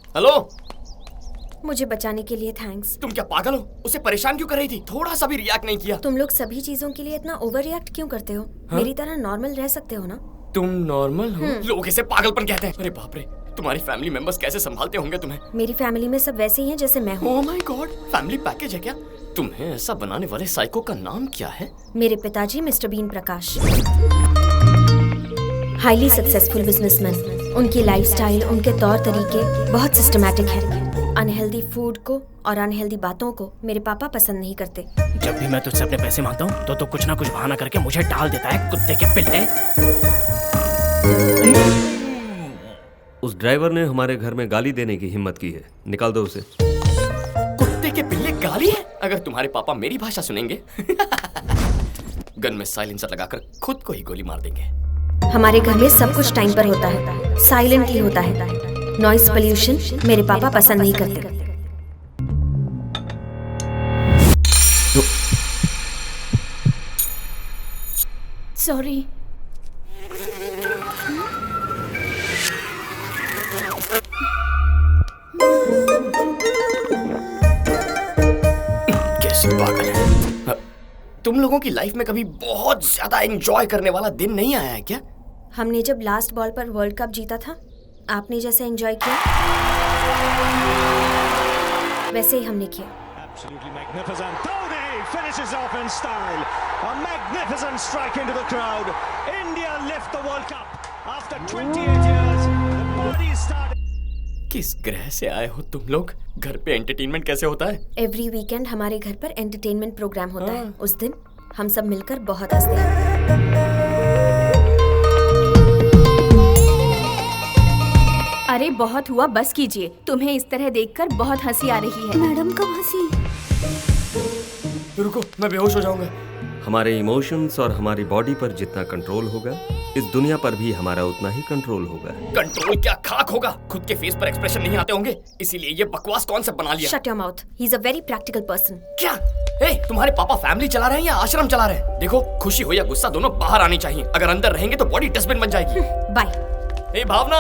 Hello, मुझे बचाने के लिए थैंक्स। तुम क्या पागल हो? उसे परेशान क्यों कर रही थी? थोड़ा सा भी रिएक्ट नहीं किया। तुम लोग सभी चीजों के लिए इतना ओवर रिएक्ट क्यों करते हो? मेरी तरह नॉर्मल रह सकते हो ना? तुम नॉर्मल हो? लोग इसे पागलपन कहते हैं। अरे बाप रे, तुम्हारी फैमिली मेंबर्स कैसे संभालते होंगे तुम्हें? मेरी फैमिली में सब वैसे ही हैं जैसे मैं हूँ। Oh my God, family package है क्या? तुम्हें ऐसा बनाने वाले साइको का नाम क्या है? मेरे पिताजी मिस्टर बीन प्रकाश, हाईली सक्सेसफुल बिजनेसमैन। उनकी लाइफस्टाइल, उनके तौर तरीके बहुत सिस्टमैटिक है। अनहेल्दी फूड को और अनहेल्दी बातों को मेरे पापा पसंद नहीं करते। जब भी मैं तुझसे अपने पैसे मांगता हूँ तो कुछ ना कुछ बहाना करके मुझे टाल देता है, कुत्ते के पिल्ले। उस ड्राइवर ने हमारे घर में गाली देने की हिम्मत की है, निकाल दो उसे। कुत्ते के पिल्ले गाली है? अगर तुम्हारे पापा मेरी भाषा सुनेंगे गन में साइलेंसर लगाकर खुद को ही गोली मार देंगे। हमारे घर में सब कुछ टाइम पर होता है, साइलेंटली होता है। नॉइस पोल्यूशन मेरे पापा पसंद नहीं करते। सॉरी। कैसी पागल है। तुम लोगों की लाइफ में कभी बहुत ज्यादा एंजॉय करने वाला दिन नहीं आया है क्या? हमने जब लास्ट बॉल पर वर्ल्ड कप जीता था, आपने जैसे एंजॉय किया वैसे ही हमने किया। Absolutely magnificent. Dhoni finishes off in style. A magnificent strike into the crowd. India lift the World Cup after 28 years. The party started. किस ग्रह से आए हो तुम लोग? घर पे एंटरटेनमेंट कैसे होता है? एवरी वीकेंड हमारे घर पर एंटरटेनमेंट प्रोग्राम होता है। उस दिन हम सब मिलकर बहुत हंसते हैं। अरे बहुत हुआ, बस कीजिए। तुम्हें इस तरह देखकर बहुत हंसी आ रही है। मैडम कब हंसी? रुको, मैं बेहोश हो जाऊंगा। हमारे इमोशंस और हमारी बॉडी पर जितना कंट्रोल होगा, इस दुनिया पर भी हमारा उतना ही कंट्रोल होगा। कंट्रोल क्या खाक होगा? खुद के फेस पर एक्सप्रेशन नहीं आते होंगे, इसीलिए ये बकवास कॉन्सेप्ट बना लिया। Shut your mouth, he is a very practical person. क्या? तुम्हारे पापा फैमिली चला रहे हैं या आश्रम चला रहे हैं? देखो, खुशी हो या गुस्सा दोनों बाहर आनी चाहिए। अगर अंदर रहेंगे तो बॉडी डस्टबिन बन जाएगी। बाय। भावना,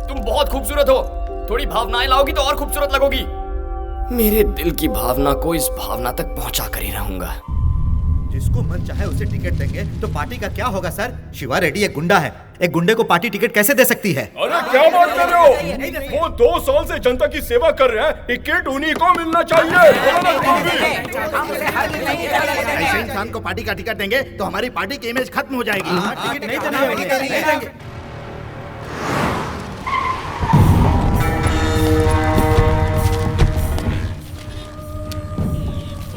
तुम बहुत खूबसूरत हो। थोड़ी भावनाएं लाओगी तो और खूबसूरत लगोगी। मेरे दिल की भावना को इस भावना तक पहुंचा कर ही रहूंगा। जिसको मन चाहे उसे टिकट देंगे तो पार्टी का क्या होगा सर? शिवा रेड्डी एक गुंडा है, एक गुंडे को पार्टी टिकट कैसे दे सकती है? अरे क्या बात कर रहे हो? वो 2 साल से जनता की सेवा कर रहे हैं, टिकट उन्हीं को मिलना चाहिए। ऐसे इंसान को पार्टी का टिकट देंगे तो हमारी पार्टी की इमेज खत्म हो जाएगी। टिकट नहीं देंगे।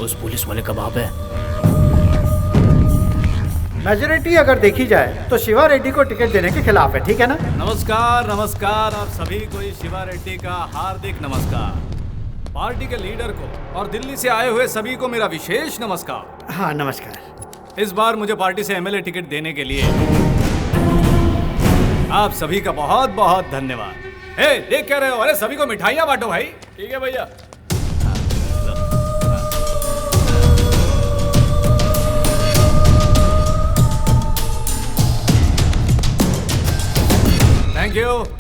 उस पुलिस वाले कबाब है। मेजॉरिटी अगर देखी जाए तो शिवा रेड्डी को टिकट देने के खिलाफ है, ठीक है ना? नमस्कार नमस्कार, आप सभी को शिवा रेड्डी का हार्दिक नमस्कार। पार्टी के लीडर को और दिल्ली से आए हुए सभी को मेरा विशेष नमस्कार। हाँ नमस्कार। इस बार मुझे पार्टी से एमएलए टिकट देने के लिए आप सभी का बहुत बहुत धन्यवाद। देख क्या रहे हो? अरे सभी को मिठाइयाँ बांटो भाई। ठीक है भैया।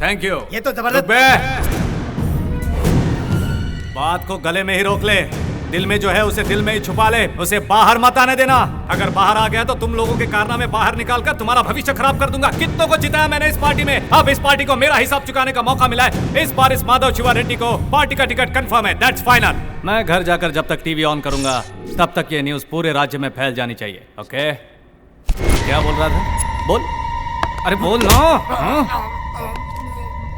Thank you. ये तो जबरदस्त। बात को गले में ही रोक ले। दिल में जो है उसे दिल में ही छुपा ले, उसे बाहर मत आने देना। अगर बाहर आ गया तो तुम लोगों के कारनामे बाहर निकाल कर तुम्हारा भविष्य खराब कर दूंगा। कितनों को जिताया मैंने इस पार्टी में, अब इस पार्टी को मेरा हिसाब चुकाने का मौका मिला है। इस बार इस माधव शिवा रेड्डी को पार्टी का टिकट कंफर्म है। That's final. मैं घर जाकर जब तक टीवी ऑन करूंगा तब तक ये न्यूज पूरे राज्य में फैल जानी चाहिए। ओके? क्या बोल रहा था? बोल। अरे बोल ना।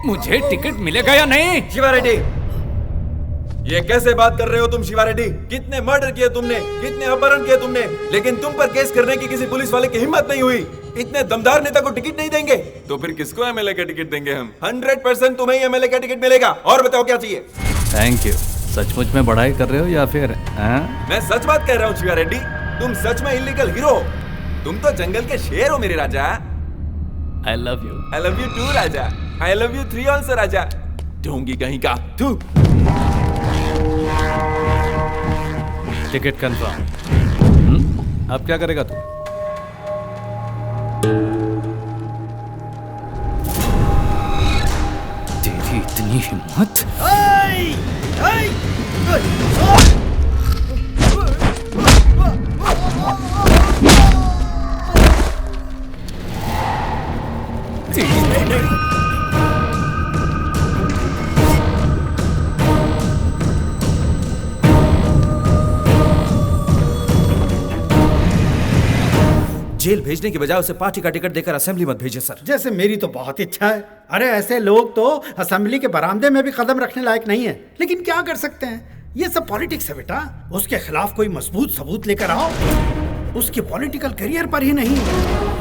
मुझे टिकट मिलेगा या नहीं? शिवा रेड्डी, ये कैसे बात कर रहे हो तुम? शिवा रेड्डी, कितने मर्डर किए तुमने, कितने अपहरण किए तुमने, लेकिन तुम पर केस करने की किसी पुलिस वाले की हिम्मत नहीं हुई। इतने दमदार नेता को टिकट नहीं देंगे तो फिर किसको एमएलए का टिकट देंगे हम? 100% तुम्हें एमएलए का टिकट मिलेगा। और बताओ क्या चाहिए? Thank you. सचमुच में बढ़ाई कर रहे हो या फिर? मैं सच बात कह रहा हूँ शिवा रेड्डी, तुम सच में इलीगल हीरो हो। तुम तो जंगल के शेर हो मेरे राजा। I love you. I love you too Raja. I love you 3 also राजा। ढोंगी कहीं का तू। Ticket confirm. अब क्या करेगा तू? तेरी इतनी इतनी हिम्मत। जेल भेजने की बजाय उसे पार्टी का टिकट देकर असेंबली मत भेजिए सर। जैसे मेरी तो बहुत इच्छा है। अरे ऐसे लोग तो असेंबली के बरामदे में भी कदम रखने लायक नहीं है, लेकिन क्या कर सकते हैं, ये सब पॉलिटिक्स है बेटा। उसके खिलाफ कोई मजबूत सबूत लेकर आओ। उसके पॉलिटिकल करियर पर ही नहीं,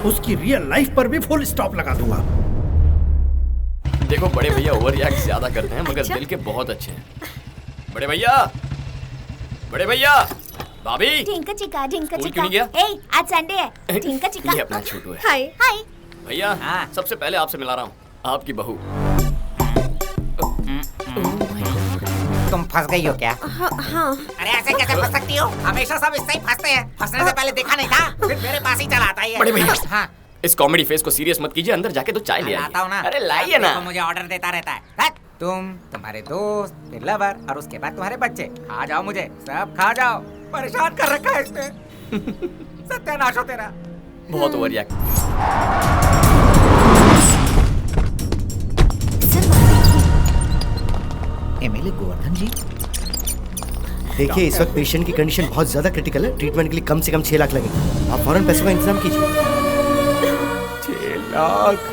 उसकी रियल लाइफ पर भी फुल स्टॉप लगा दूंगा। देखो बड़े भैया ओवर रिएक्ट ज्यादा करते हैं, मगर दिल के बहुत अच्छे हैं। बड़े भैया, बड़े भैया, भाभी। ढिंका चिका, ढिंका स्कूल चिका। क्यों नहीं गया? ए, आज संडे है। ढिंका चिका। ये अपना छोटू है। हाय हाय। भैया सबसे पहले आपसे मिला रहा हूँ, आपकी बहू। तुम फंस गई हो क्या? हाँ। अरे ऐसे कैसे फंस सकती हो? हमेशा सब इससे ही फंसते हैं। फंसने से पहले देखा नहीं था, फिर मेरे पास ही चला आता है। बड़े भैया, हाँ। इस कॉमेडी फेस को सीरियस मत कीजिए, अंदर जाके तो चाय ले लाता हूँ ना। अरे लाइए ना। देखो, मुझे ऑर्डर देता रहता है। तुम, तुम्हारे दोस्त, फिर लवर और उसके बाद तुम्हारे बच्चे। खा जाओ मुझे, सब खा जाओ। परेशान कर रखा है इसने। सत्यानाश हो तेरा। बहुत ओवर रिएक्ट। एमएलए गोवर्धन जी, देखिए इस वक्त पेशेंट की कंडीशन बहुत ज्यादा क्रिटिकल है। ट्रीटमेंट के लिए कम से कम 6 लाख लगेगा। आप फौरन पैसों का इंतजाम कीजिए। 6 लाख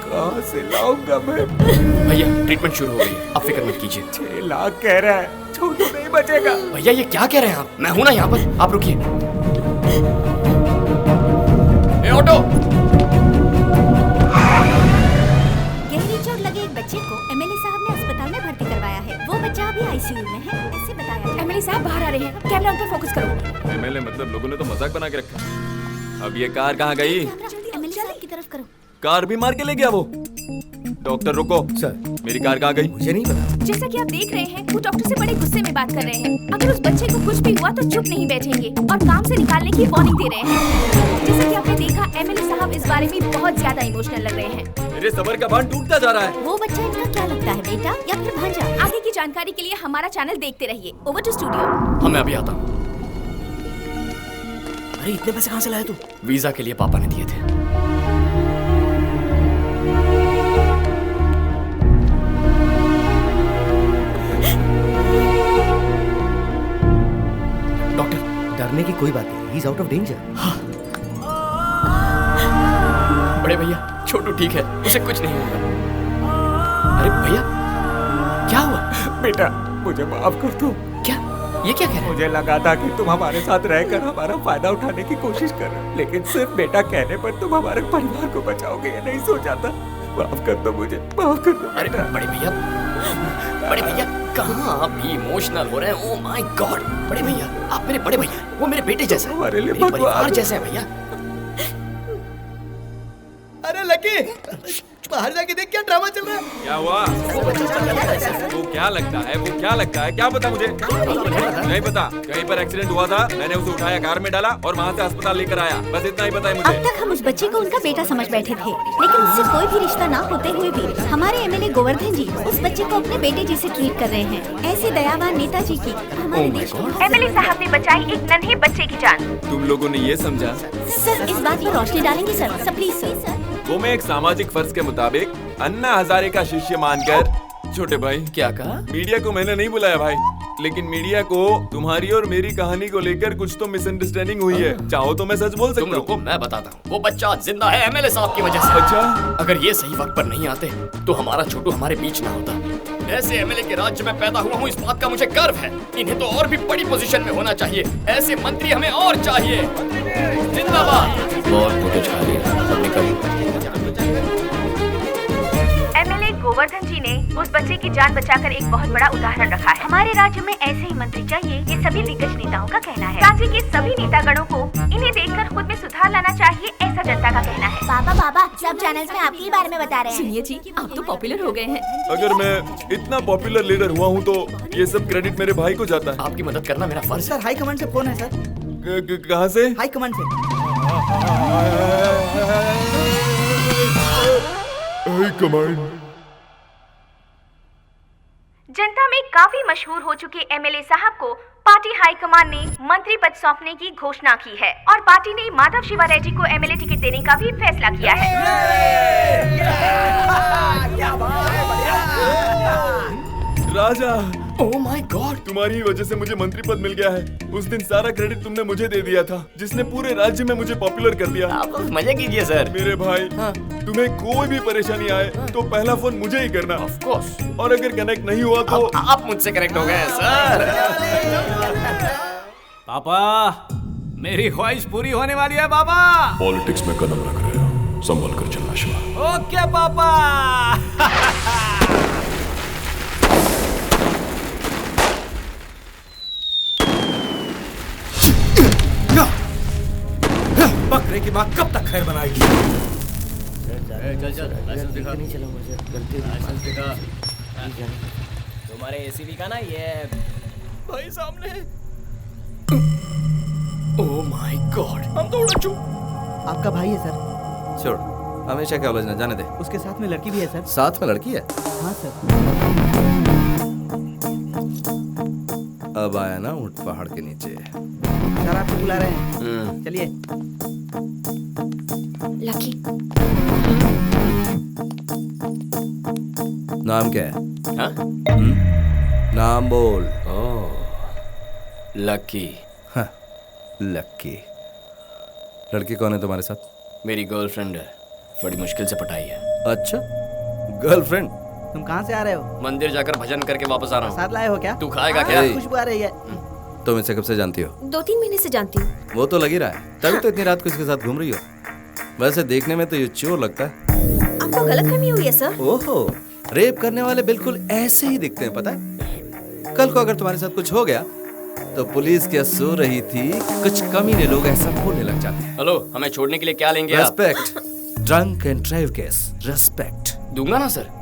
कहाँ से लाऊंगा मैं? भैया ट्रीटमेंट शुरू हो गई है, आप फिक्र मत कीजिए। 6 लाख कह रहा है, छोटू नहीं बचेगा। भैया ये क्या कह रहे हैं आप? मैं हूं ना यहाँ पर, आप रुकिए। ए ऑटो। गहरी चोट लगे एक बच्चे को एमएलए साहब ने अस्पताल में भर्ती करवाया है। वो बच्चा अभी आईसीयू में है, ऐसे बताया। एमएलए साहब बाहर आ रहे हैं, कैमरा उन पर फोकस करो। एमएलए मतलब लोगों ने तो मजाक बना के रखा। अब ये कार कहाँ गई? एमएलए साहब की तरफ करो। कार भी मार के ले गया वो। डॉक्टर रुको सर, मेरी कार कहाँ गई? मुझे नहीं पता। जैसा कि आप देख रहे हैं, वो डॉक्टर से बड़े गुस्से में बात कर रहे हैं। अगर उस बच्चे को कुछ भी हुआ तो चुप नहीं बैठेंगे और काम से निकालने की वार्निंग दे रहे हैं। जैसा कि आपने देखा, एमएलए साहब इस बारे में बहुत ज्यादा इमोशनल लग रहे हैं। मेरे सबर का बांध टूटता जा रहा है। वो बच्चा इनका क्या लगता है, बेटा या फिर भांजा? आगे की जानकारी के लिए हमारा चैनल देखते रहिए। Over to studio. हाँ मैं अभी आता हूँ। अरे इतने पैसे कहाँ से लाए तू? वीजा के लिए पापा ने दिए थे। डरने की कोई बात नहीं, he is out of danger. बड़े भैया छोटू ठीक है, उसे कुछ नहीं होगा। अरे भैया क्या हुआ? बेटा मुझे माफ कर दो। क्या ये क्या कह रहे हैं? मुझे लगा था कि तुम हमारे साथ रहकर हमारा फायदा उठाने की कोशिश कर रहे हो, लेकिन सिर्फ बेटा कहने पर तुम हमारे परिवार को बचाओगे ये नहीं सोचा था। माफ कर दो मुझे, माफ कर दो। अरे बड़े भैया कहाँ आप भी इमोशनल हो रहे हैं? ओह माय गॉड बड़े भैया, आप मेरे बड़े भैया, वो मेरे बेटे जैसे हैं, हमारे लिए मेरे परिवार जैसे हैं भैया। अरे लकी, बाहर जाके देख क्या ड्रामा चल रहा है। क्या हुआ? वो क्या लगता है? वो क्या लगता है? क्या पता मुझे? नहीं पता। कहीं पर एक्सीडेंट हुआ था, मैंने उसे उठाया, कार में डाला और वहाँ से अस्पताल लेकर आया। बस इतना ही पता है मुझे। अब तक हम उस बच्चे को उनका बेटा समझ बैठे थे, लेकिन उससे कोई भी रिश्ता ना होते हुए भी हमारे एमएलए गोवर्धन जी उस बच्चे को अपने बेटे जैसे ट्रीट कर रहे हैं। ऐसे दयावान नेताजी की हमारे देश में। एमएलए साहब ने बचाई एक नन्हे बच्चे की जान। तुम लोगों ने ये समझा? सर इस बात पर रोशनी डालेंगे सर, प्लीज सर। वो मैं एक सामाजिक फर्ज के मुताबिक अन्ना हजारे का शिष्य मानकर। छोटे भाई क्या कहा? मीडिया को मैंने नहीं बुलाया भाई, लेकिन मीडिया को तुम्हारी और मेरी कहानी को लेकर कुछ तो मिसअंडरस्टैंडिंग हुई है। चाहो तो मैं सच बोल सकता हूँ। रुको मैं बताता हूँ। वो बच्चा जिंदा है एमएलए साहब की वजह से। अच्छा, अगर ये सही वक्त पर नहीं आते तो हमारा छोटू हमारे बीच ना होता। ऐसे एमएलए के राज्य में पैदा हुआ हूँ, इस बात का मुझे गर्व है। इन्हें तो और भी बड़ी पोजीशन में होना चाहिए। ऐसे मंत्री हमें और चाहिए। जिंदाबाद। बहुत फोटो छा रही है, सब निकल। एमएलए गोवर्धन जी ने उस बच्चे की जान बचाकर एक बहुत बड़ा उदाहरण रखा है। हमारे राज्य में ऐसे ही मंत्री चाहिए, ये सभी दिग्गज नेताओं का कहना है। राज्य के सभी नेतागणों को इन्हें देखकर खुद में सुधार लाना चाहिए, ऐसा जनता का कहना है। बाबा सब चैनल्स में आपके ही बारे में बता रहे हैं। सुनिए जी, आप तो पॉपुलर हो गए हैं। अगर मैं इतना पॉपुलर लीडर हुआ हूँ तो ये सब क्रेडिट मेरे भाई को जाता है। आपकी मदद करना मेरा फर्ज है। सर हाई कमांड से फोन है सर। कहाँ से? हाई कमांड से। High command. जनता में काफी मशहूर हो चुके एमएलए साहब को पार्टी हाईकमान ने मंत्री पद सौंपने की घोषणा की है और पार्टी ने माधव शिवा रेड्डी को एमएलए टिकट देने का भी फैसला किया है। राजा, ओह माय गॉड, तुम्हारी ही वजह से मुझे मंत्री पद मिल गया है। उस दिन सारा क्रेडिट तुमने मुझे दे दिया था, जिसने पूरे राज्य में मुझे पॉपुलर कर दिया। आप मजे कीजिए सर। मेरे भाई, तुम्हें कोई भी परेशानी आए तो पहला फोन मुझे ही करना। Of course. और अगर कनेक्ट नहीं हुआ तो आप मुझसे कनेक्ट हो गए सर। पापा, मेरी ख्वाहिश पूरी होने वाली है पापा। पॉलिटिक्स में कदम रख रहे हो, संभल कर चलना शिवा। ओके पापा। बकरे की माँ कब तक खैर बनाएगी? तुम्हारे एसीबी का ना ये भाई सामने। ओह माय गॉड, हम तो उड़ चुके। आपका भाई है सर। छोड़, हमेशा क्या उलझना, जाने दे। उसके साथ में लड़की भी है सर। साथ में लड़की है? हाँ सर। अब आया ना ऊंट पहाड़ के नीचे। सर आपको बुला रहे हैं, चलिए। लकी, नाम क्या है? हाँ? नाम बोल। लकी। हाँ, लकी। लड़की कौन है तुम्हारे साथ? मेरी गर्लफ्रेंड है, बड़ी मुश्किल से पटाई है। अच्छा, गर्लफ्रेंड? तुम कहाँ से आ रहे हो? मंदिर जाकर भजन करके वापस आ रहा हूँ। साथ लाए हो क्या? तू खाएगा क्या? खुशबू आ रही है। तुम इसे कब से जानती हो? 2-3 महीने से जानती हूँ। वो तो लग ही रहा है, तभी तो इतनी रात को इसके साथ घूम रही हो। वैसे देखने में तो ये चोर लगता है। आपको गलतफहमी हुई है सर। ओहो, रेप करने वाले बिल्कुल ऐसे ही दिखते हैं, पता है? कल को अगर तुम्हारे साथ कुछ हो गया तो पुलिस क्या सो रही थी, कुछ कमीने लोग ऐसा बोलने लग जाते हैं। हेलो, हमें छोड़ने के लिए क्या लेंगे आप? Respect. Drunk and drive case, respect दूंगा ना सर।